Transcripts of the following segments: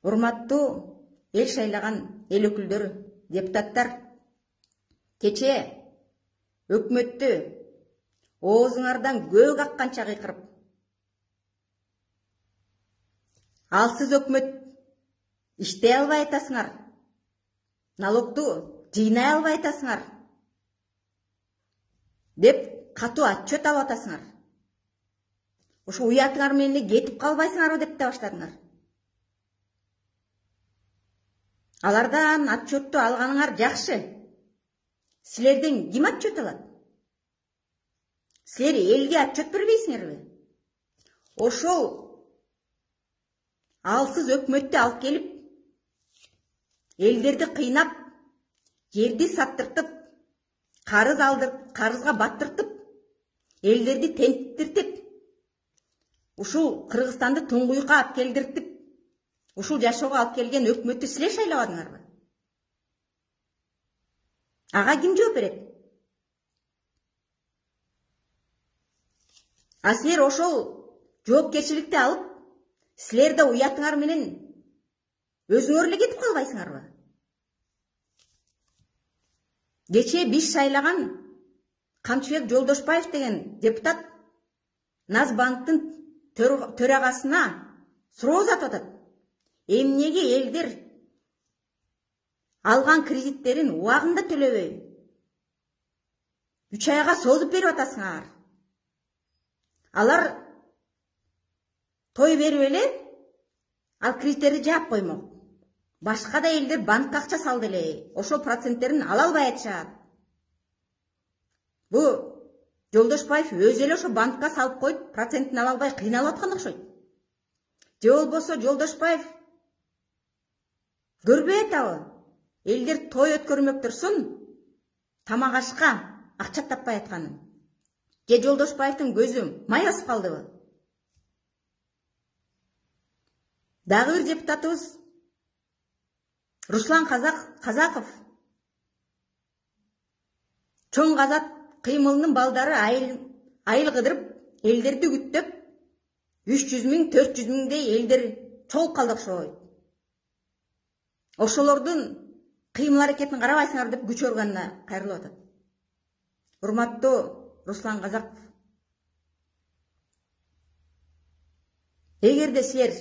Урматтуу эл шайлаган эл өкүлдөрү, депутаттар, кече өкмөттү оозуңардан көк акканча кыйкырып, алсыз өкмөт иштей албай атасыңар, налогду жыйнай албай атасыңар деп катуу отчет алып атасыңар. Ошо уятыңар менен кетип калбайсыңарбы деп да баштадыңар. Алардан отчетту алганыңар жакшы. Силерден ким отчет алат? Силер элге отчет бербейсиңерби? Ошол алсыз өкмөттү алып келип, элдерди кыйнап, жерди саттыртып, карызга баттыртып, элдерди тенттиртип, ушул Кыргызстанды туңгуйукка алып келдиртип, ушул жашоого алып келген өкмөттү силер шайлабадыңарбы? Ага ким жооп берет? А силер ошол жоопкерчиликти алып, силер да уятыңар менен өзүңөр эле кетип калбайсыңарбы? Кече биз шайлаган Камчыбек Жолдошбаев деген депутат Назбанктын төрагасына суроо узатып атат. Эмнеге элдер алган кредиттерин убагында төлөбөй 3 айга созуп берип атасыңар? Алар той берип эле ал кредиттерди жаап коймок. Башка да элдер банкка акча салды эле, ошол проценттерин ала албай атышат. Бу Жолдошбаев өзү эле ошо банкка салып коюп, процентин ала албай кыйналып аткан окшойт. Же болбосо Жолдошбаев көрбөй атабы? Элдер той өткөрмөк турсун, тамак ашка акча таппай атканын. Же Жолдошбаевдин көзү май басып калдыбы? Дагы бир депутатыбыз Руслан Казаков чоң казат кыймылынын балдары айыл кыдырып, элдерди күттөп, 300 миң, 400 миңдей элдер чогулуп калды окшойт. Ошолордун кыймыл аракетин карабайсыңар деп күч органына кайрылып атат. Урматтуу Руслан Казаков, эгерде силер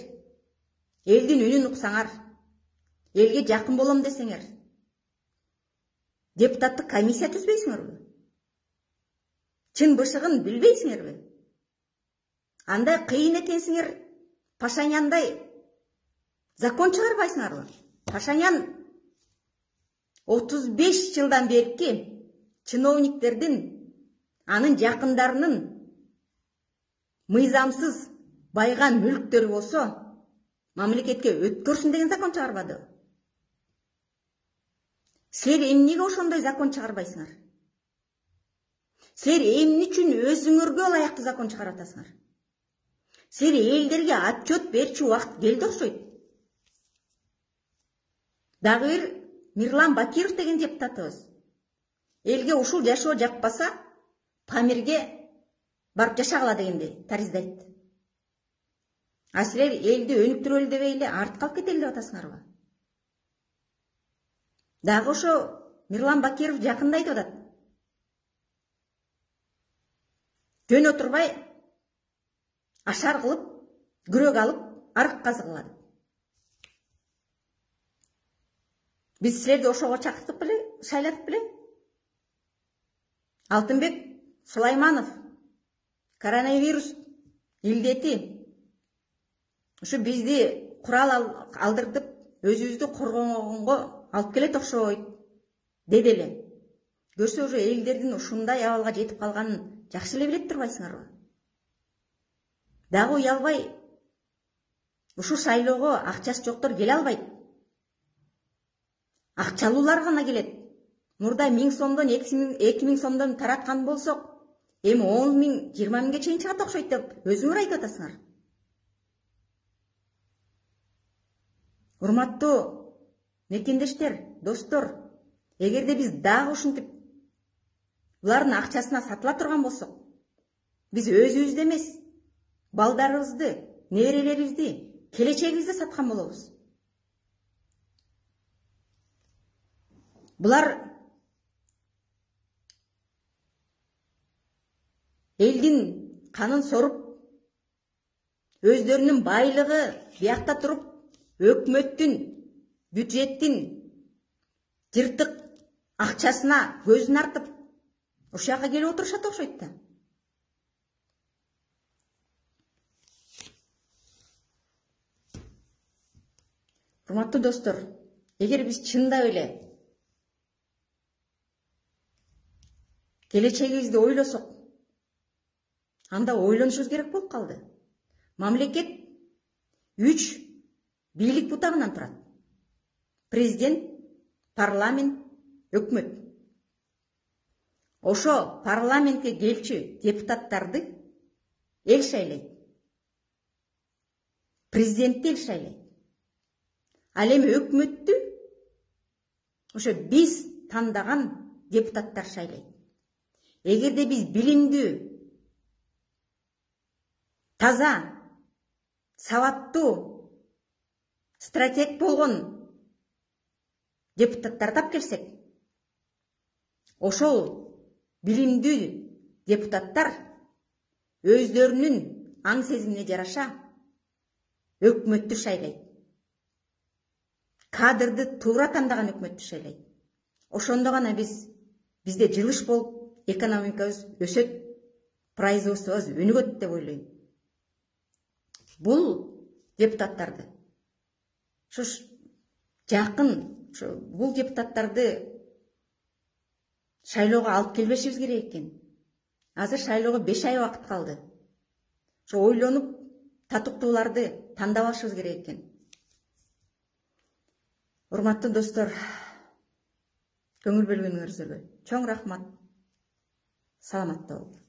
элдин үнүн уксаңар, элге жакын болом десеңер, депутаттык комиссия түзбөйсүңөрбү? Чын бышыгын билбейсиңерби? Андай кыйын экенсиңер, Пашаняндой закон чыгарбайсыңарбы? Пашанян 35 жылдан берки чиновниктердин, анын жакындарынын мыйзамсыз байган мүлктөрү болсо, мамлекетке өткөрсүн деген закон чыгарбады. Силер эмнеге ошондой закон чыгарбайсыңар? Силер эмне үчүн өзүңөргө ылайыктуу закон чыгарып атасыңар? Силер элдерге отчет берчү убакыт келди окшойт. Дагы бир Мирлан Бакиров деген депутатыбыз. Элге ушул жашоо жакпаса, Памирге барып жашагыла дегенде тариздайт. А силер элди өнүктүрөлү дебей эле артка калып кетели деп атасыңарбы? Дагы ошо Мирлан Бакиров жакында айтып атат. Жөн отурбай, ашар кылып, күрөк алып, арык казыгыла деп. Биз силерди ошого чакыртып беле, шайлатып беле? Алтынбек Сулайманов коронавирус илдети ушу бизди курал алдыртып, өзүбүздү коргогонго алып келет окшойт деди эле. Көрсө уже элдердин ушундай абалга жетип калганын жакшы эле билет турбайсыңарбы? Дагы уялбай, ушул шайлоого акчасы жоктор келе албайт. Акчалуулар гана келет. Мурда 1000 сомдон 2000 сомдон тараткан болсок, эми 10 миң, 20 миңге чейин чыгат окшойт деп өзүңөр айтып атасыңар. Урматтуу мекендештер, достор, эгерде биз дагы ушинтип булардын акчасына сатыла турган болсок, биз өзүбүздү эмес, балдарыбызды, неберелерибизди, келечегибизди саткан болобуз. Бұлар елдің қанын сорып, өздерінің байлығы бияқта тұрып, өкмөттің, бюджеттің жыртық ақшасына көзін артып, ошаққа келіп отырышат окшойт. Урматтуу достор, эгер биз чындап эле келечегибизди ойлосок, анда ойлонушубуз керек болуп калды. Мамлекет 3 бийлик бутагынан турат. Президент, парламент, өкмөт. Ошо парламентке келчү депутаттарды эл шайлайт. Президентти эл шайлайт. Ал эми өкмөттү ошо биз тандаган депутаттар шайлайт. Эгерде биз билимдүү, таза, сабаттуу, стратег болгон депутаттар тап келсек, ошол билимдүү депутаттар өздөрүнүн аң сезимине жараша өкмөттү шайлайт. Кадрды туура тандаган өкмөттү шайлайт. Ошондо гана бизде жылыш болуп, экономикабыз өсөт, производствобуз өнүгөт деп ойлойм. Бул депутаттарды бул депутаттарды шайлоого алып келбешибиз керек экен. Азыр шайлоого 5 ай убакыт калды. Ошо ойлонуп, татыктууларды тандап алышыбыз керек экен. Урматтуу достор, көңүл бөлгөнүңөрүзгө чоң рахмат. Саламатта болуңуз.